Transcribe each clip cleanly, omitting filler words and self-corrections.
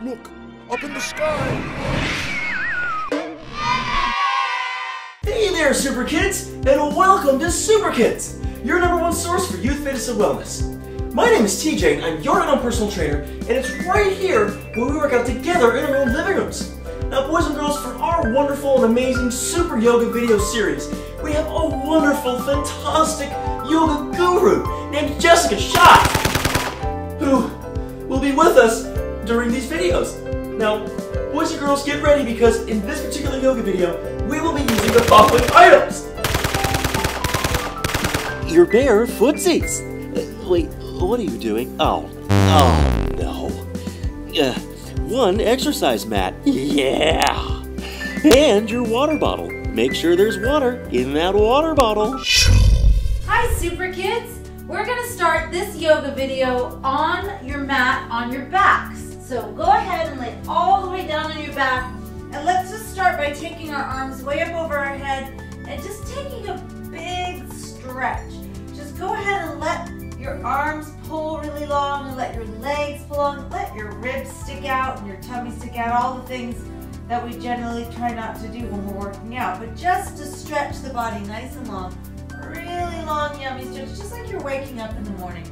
Look, up in the sky! Hey there, SooprKIDS, and welcome to SooprKIDS, your #1 source for youth fitness and wellness. My name is TJ, and I'm your own personal trainer, and it's right here where we work out together in our own living rooms. Now, boys and girls, for our wonderful and amazing Super Yoga video series, we have a wonderful, fantastic yoga guru named Jessica Schatz, who will be with us during these videos. Now, boys and girls, get ready because in this particular yoga video, we will be using the following items. Your bare footsies. Wait, what are you doing? Oh no. One exercise mat. Yeah. And your water bottle. Make sure there's water in that water bottle. Hi, SooprKIDS. We're going to start this yoga video on your mat on your backs. So go ahead and lay all the way down on your back. And let's just start by taking our arms way up over our head and just taking a big stretch. Just go ahead and let your arms pull really long and let your legs pull long, let your ribs stick out and your tummy stick out, all the things that we generally try not to do when we're working out. But just to stretch the body nice and long, really long, yummy stretch, just like you're waking up in the morning.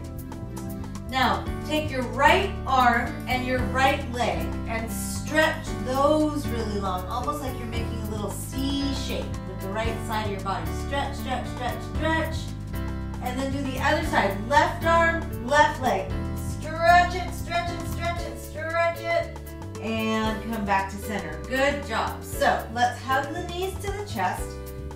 Now, take your right arm and your right leg and stretch those really long, almost like you're making a little C shape with the right side of your body. Stretch, stretch, stretch, stretch. And then do the other side. Left arm, left leg. Stretch it, stretch it, stretch it, stretch it. And come back to center. Good job. So let's hug the knees to the chest.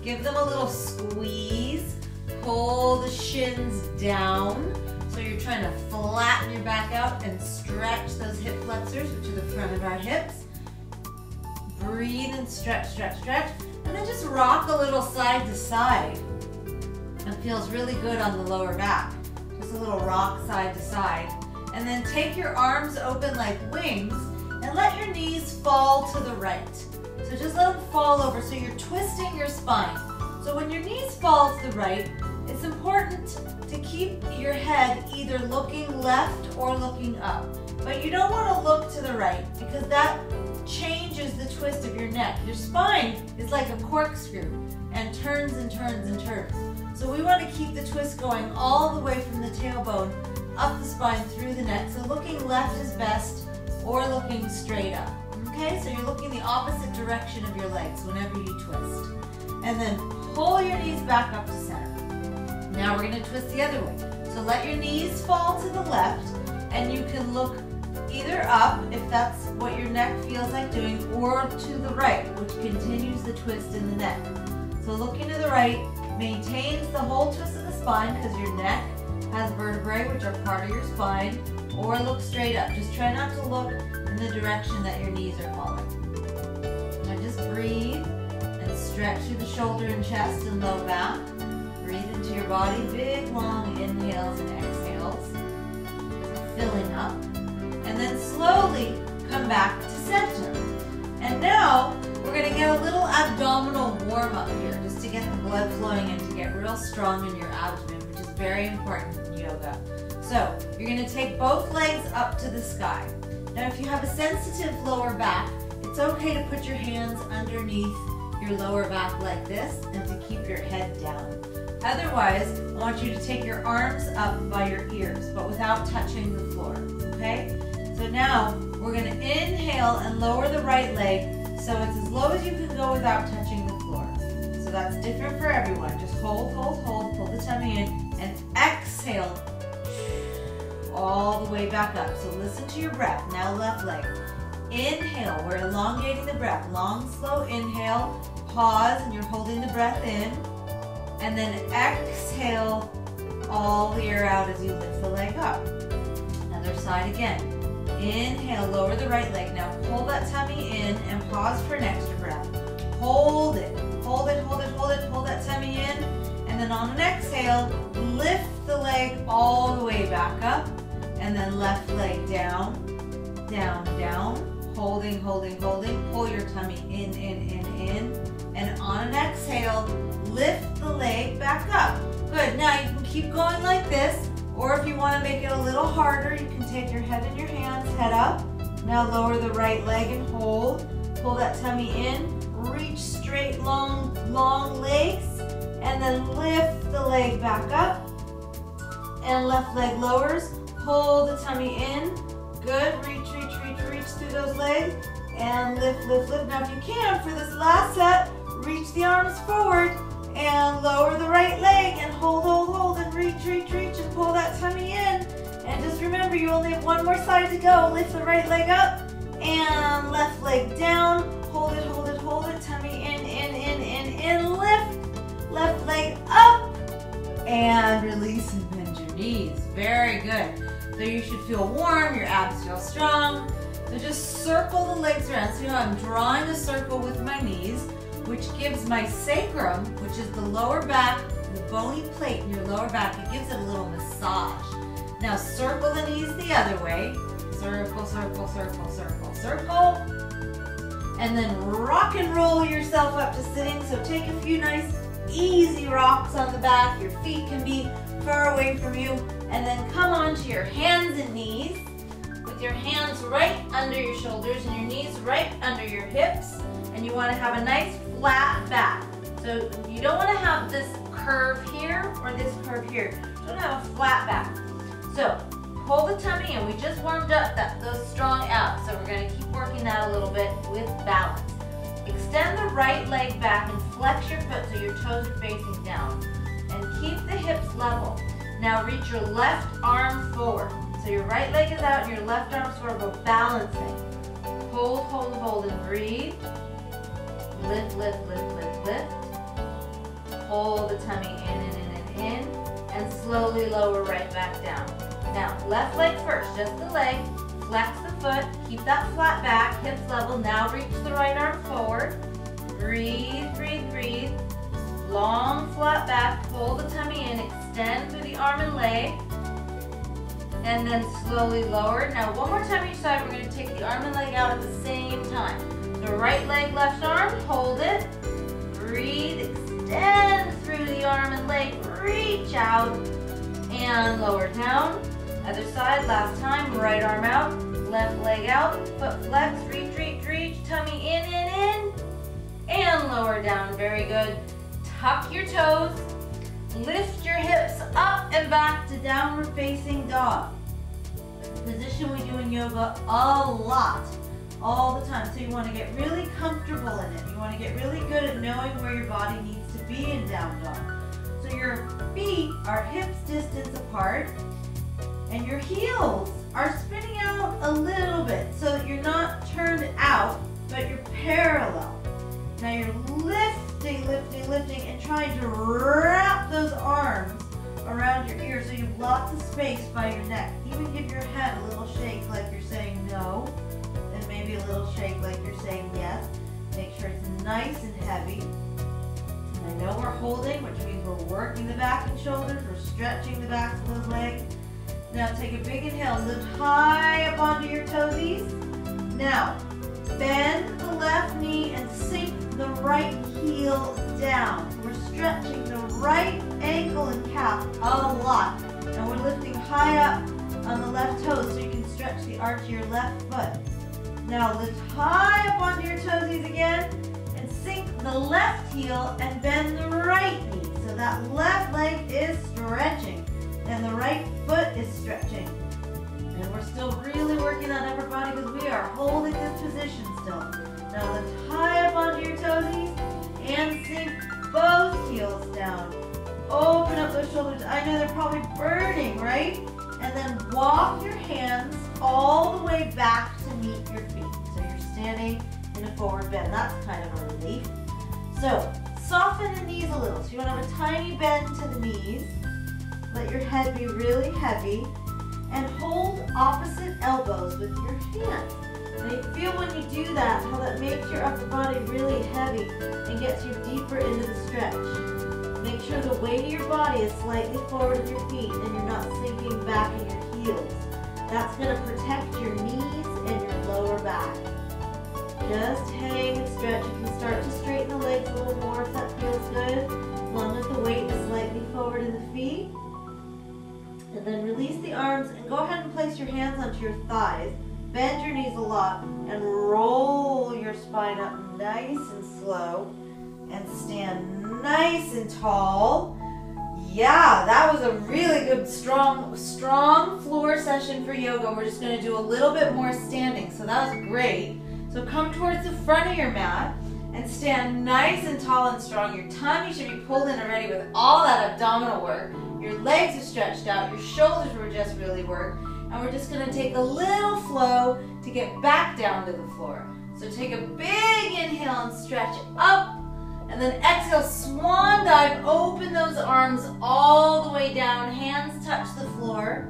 Give them a little squeeze. Pull the shins down. So you're trying to flatten your back out and stretch those hip flexors, which are the front of our hips. Breathe and stretch, stretch, stretch. And then just rock a little side to side. It feels really good on the lower back. Just a little rock side to side. And then take your arms open like wings and let your knees fall to the right. So just let them fall over so you're twisting your spine. So when your knees fall to the right, it's important to keep your head either looking left or looking up. But you don't want to look to the right because that changes the twist of your neck. Your spine is like a corkscrew and turns and turns and turns. So we want to keep the twist going all the way from the tailbone up the spine through the neck. So looking left is best or looking straight up. Okay, so you're looking the opposite direction of your legs whenever you twist. And then pull your knees back up to center. Now we're going to twist the other way. So let your knees fall to the left and you can look either up if that's what your neck feels like doing or to the right, which continues the twist in the neck. So looking to the right maintains the whole twist of the spine because your neck has vertebrae which are part of your spine, or look straight up. Just try not to look in the direction that your knees are falling. Now just breathe and stretch through the shoulder and chest and low back. Breathe into your body, big long inhales and exhales, filling up. And then slowly come back to center. And now we're going to get a little abdominal warm up here just to get the blood flowing and to get real strong in your abdomen, which is very important in yoga. So you're going to take both legs up to the sky. Now if you have a sensitive lower back, it's okay to put your hands underneath your lower back like this and to keep your head down. Otherwise, I want you to take your arms up by your ears, but without touching the floor, okay? So now, we're gonna inhale and lower the right leg so it's as low as you can go without touching the floor. So that's different for everyone. Just hold, hold, hold, pull the tummy in, and exhale all the way back up. So listen to your breath. Now left leg. Inhale, we're elongating the breath. Long, slow inhale, pause, and you're holding the breath in. And then exhale all the air out as you lift the leg up. Other side again. Inhale, lower the right leg. Now pull that tummy in and pause for an extra breath. Hold it, hold it, hold it, hold it, pull that tummy in. And then on an exhale, lift the leg all the way back up. And then left leg down, down, down. Holding, holding, holding. Pull your tummy in, in. And on an exhale, lift the leg back up. Good, now you can keep going like this, or if you want to make it a little harder, you can take your head in your hands, head up, Now lower the right leg and hold. Pull that tummy in. Reach straight, long legs. And then lift the leg back up. And left leg lowers. Hold the tummy in. Good. Reach through those legs. And lift. Now if you can, for this last set, reach the arms forward. And lower the right leg. And hold. And reach. And pull that tummy in. And just remember, you only have one more side to go. Lift the right leg up. And left leg down. Hold it. Tummy in. Lift. Left leg up. And release and bend your knees. Very good. So you should feel warm. Your abs feel strong. So just circle the legs around. So I'm drawing a circle with my knees, which gives my sacrum, which is the lower back, the bony plate in your lower back, it gives it a little massage. Now circle the knees the other way. Circle. And then rock and roll yourself up to sitting. So take a few nice, easy rocks on the back. Your feet can be far away from you. And then come onto your hands and knees with your hands right under your shoulders and your knees right under your hips. And you want to have a nice flat back. So you don't want to have this curve here or this curve here. You don't have a flat back. So pull the tummy in. We just warmed up those strong abs. So we're going to keep working that a little bit with balance. Extend the right leg back and flex your foot so your toes are facing down. And keep the hips level. Now reach your left arm forward. So your right leg is out and your left arm's forward, but balancing. Hold, and breathe. Lift. Hold the tummy in. And slowly lower right back down. Now, left leg first, just the leg. Flex the foot, keep that flat back, hips level. Now reach the right arm forward. Breathe. Long, flat back, pull the tummy in, extend through the arm and leg. And then slowly lower. Now, one more time each side, we're going to take the arm and leg out at the same time. So right leg, left arm, hold it. Breathe, extend through the arm and leg, reach out, and lower down. Other side, last time, right arm out, left leg out, foot flex, reach, tummy in, and lower down. Very good. Tuck your toes, lift your hips up and back to downward facing dog. Position we do in yoga a lot, all the time. So you want to get really comfortable in it. You want to get really good at knowing where your body needs to be in down dog. So your feet are hips distance apart and your heels are spinning out a little bit so that you're not turned out, but you're parallel. Now you're lifting and trying to wrap those arms around your ears so you have lots of space by your neck. Even give your head a little shake like you're saying no, and maybe a little shake like you're saying yes. Make sure it's nice and heavy. I know we're holding, which means we're working the back and shoulders, we're stretching the backs of those legs. Now take a big inhale, lift high up onto your toesies. Now, bend the left knee and sink the right heel down. We're stretching the right ankle and calf a lot. And we're lifting high up on the left toes so you can stretch the arch of your left foot. Now lift high up onto your toesies again. Sink the left heel and bend the right knee. So that left leg is stretching and the right foot is stretching. And we're still really working that upper body because we are holding this position still. Now lift high up onto your toesies and sink both heels down. Open up those shoulders. I know they're probably burning, right? And then walk your hands all the way back to meet your feet. So you're standing in a forward bend. That's kind of a relief. So soften the knees a little. So you want to have a tiny bend to the knees. Let your head be really heavy. And hold opposite elbows with your hands. And you feel when you do that, how that makes your upper body really heavy and gets you deeper into the stretch. Make sure the weight of your body is slightly forward of your feet and you're not sinking back in your heels. That's going to protect your knees and your lower back. Just hang and stretch. You can start to straighten the legs a little more if that feels good, as long as the weight is slightly forward in the feet. And then release the arms and go ahead and place your hands onto your thighs. bend your knees a lot and roll your spine up nice and slow and stand nice and tall. Yeah, that was a really good, strong floor session for yoga. We're just going to do a little bit more standing, so that was great. So come towards the front of your mat and stand nice and tall and strong. Your tummy should be pulled in already with all that abdominal work. Your legs are stretched out, your shoulders were just really worked, and we're just going to take a little flow to get back down to the floor. So take a big inhale and stretch up. And then exhale, swan dive, open those arms all the way down, hands touch the floor.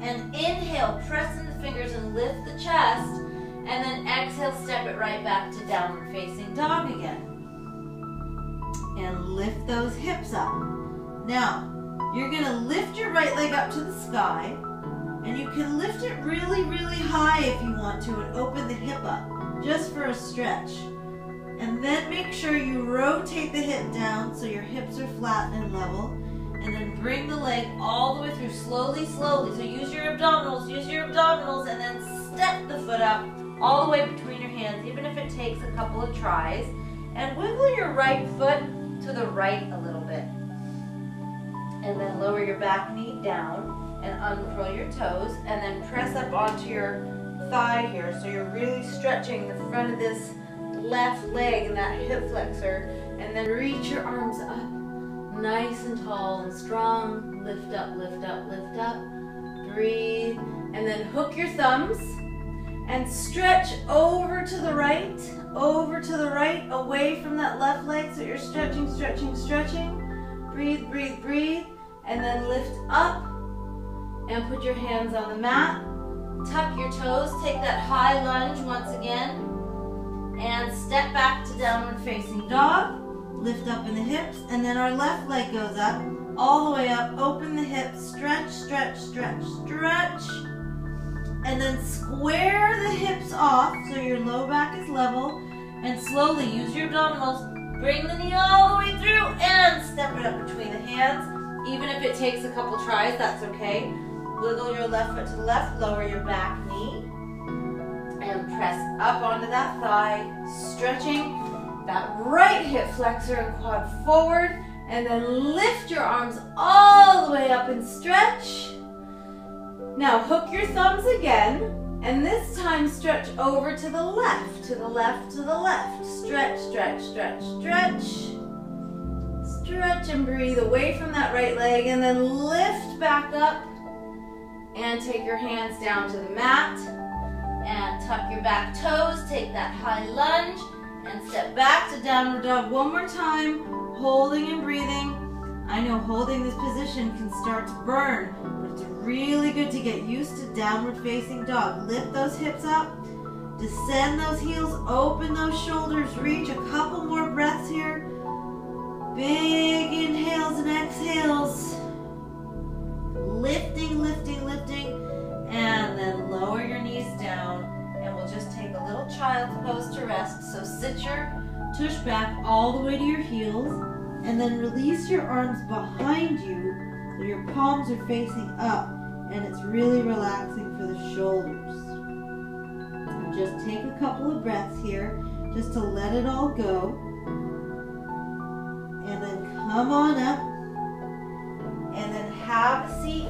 And inhale, press in the fingers and lift the chest. And then exhale, step it right back to downward facing dog again. And lift those hips up. Now, you're gonna lift your right leg up to the sky. And you can lift it really, really high if you want to and open the hip up, just for a stretch. And then make sure you rotate the hip down so your hips are flat and level. And then bring the leg all the way through, slowly, slowly. So use your abdominals, and then step the foot up all the way between your hands, even if it takes a couple of tries. And wiggle your right foot to the right a little bit. And then lower your back knee down and uncurl your toes. And then press up onto your thigh here. So you're really stretching the front of this left leg and that hip flexor, and then reach your arms up nice and tall and strong. Lift up, lift up, lift up. Breathe, and then hook your thumbs and stretch over to the right, away from that left leg. So you're stretching, stretching, stretching. Breathe, breathe, breathe, and then lift up and put your hands on the mat. Tuck your toes, take that high lunge once again. And step back to downward facing dog. Lift up in the hips, and then our left leg goes up, all the way up. Open the hips, stretch, stretch, stretch, stretch. And then square the hips off so your low back is level. And slowly use your abdominals. Bring the knee all the way through and step it up between the hands. Even if it takes a couple tries, that's okay. Wiggle your left foot to the left, lower your back knee. And press up onto that thigh, stretching that right hip flexor and quad forward, and then lift your arms all the way up and stretch. Now hook your thumbs again, and this time stretch over to the left, to the left, to the left. Stretch, stretch, stretch, stretch. Stretch and breathe away from that right leg, and then lift back up and take your hands down to the mat. And tuck your back toes, take that high lunge, and step back to downward dog one more time, holding and breathing. I know holding this position can start to burn, but it's really good to get used to downward facing dog. Lift those hips up, descend those heels, open those shoulders, reach. A couple more breaths here. Big inhales and exhales. Lifting, lifting, lifting. And then lower your knees down, and we'll just take a little child's pose to rest. So sit your tush back all the way to your heels, and then release your arms behind you so your palms are facing up, and it's really relaxing for the shoulders. And just take a couple of breaths here just to let it all go. And then come on up, and then have a seat.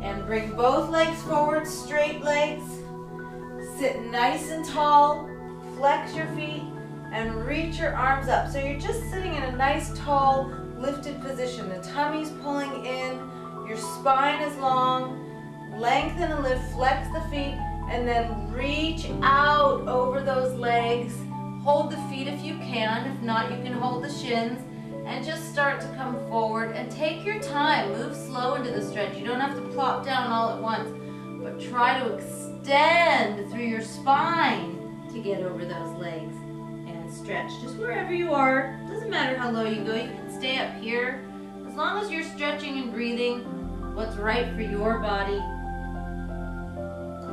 And bring both legs forward, straight legs. Sit nice and tall, flex your feet, and reach your arms up. So you're just sitting in a nice, tall, lifted position. The tummy's pulling in, your spine is long. Lengthen and lift, flex the feet, and then reach out over those legs. Hold the feet if you can. If not, you can hold the shins. And just start to come forward and take your time. Move slow into the stretch. You don't have to plop down all at once, but try to extend through your spine to get over those legs and stretch. Just wherever you are. Doesn't matter how low you go. You can stay up here. As long as you're stretching and breathing what's right for your body.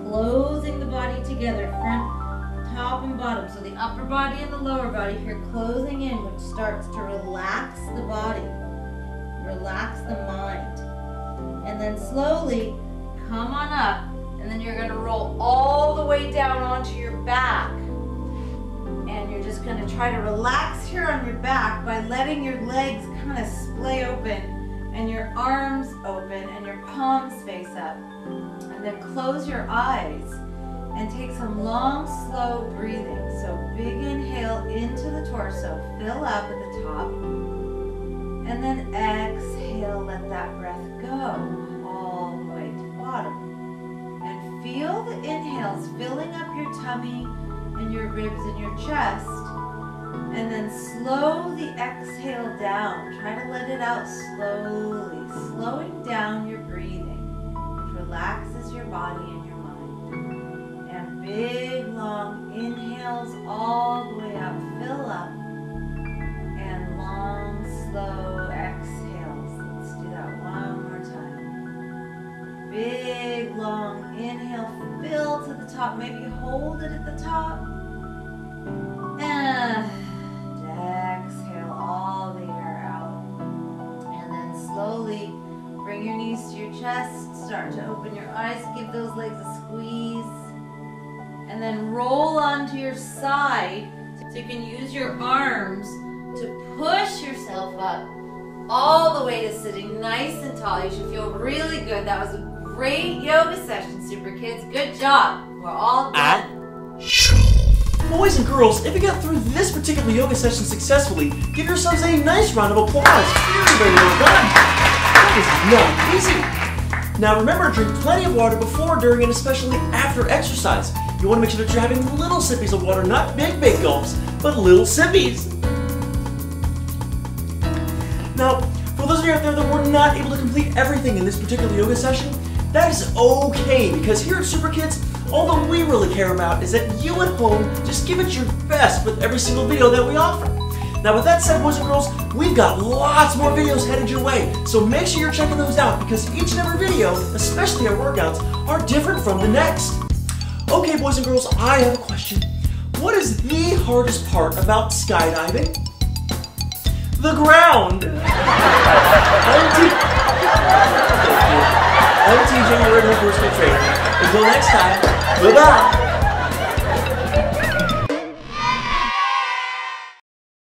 Closing the body together, front, top and bottom. So the upper body and the lower body here closing in, which starts to relax the body, relax the mind. And then slowly come on up And then you're gonna roll all the way down onto your back. And you're just gonna try to relax here on your back by letting your legs kind of splay open and your arms open and your palms face up. And then close your eyes and take some long, slow breathing. So big inhale into the torso, fill up at the top, and then exhale, let that breath go all the way to the bottom. And feel the inhales filling up your tummy and your ribs and your chest. And then slow the exhale down. Try to let it out slowly, slowing down your breathing, which relaxes your body and your mind. And big, long inhales all the way up, fill up, and long, slow exhales. Let's do that one more time. Big, long inhale, fill to the top, maybe hold it at the top, and exhale all the air out. And then slowly bring your knees to your chest, start to open your eyes, give those legs a squeeze, and then roll onto your side so you can use your arms to push yourself up all the way to sitting nice and tall. You should feel really good. That was a great yoga session, Super Kids. Good job. We're all done. Boys and girls, if you got through this particular yoga session successfully, give yourselves a nice round of applause. Very, very well done. That is not easy. Now remember to drink plenty of water before, during, and especially after exercise. You want to make sure that you're having little sippies of water, not big gulps, but little sippies. Now, for those of you out there that were not able to complete everything in this particular yoga session, that is okay, because here at SooprKIDS, all that we really care about is that you at home just give it your best with every single video that we offer. Now with that said, boys and girls, we've got lots more videos headed your way, so make sure you're checking those out because each and every video, especially our workouts, are different from the next. Okay, boys and girls, I have a question. What is the hardest part about skydiving? The ground. I'm TJ, your personal trainer. Until next time, bye-bye.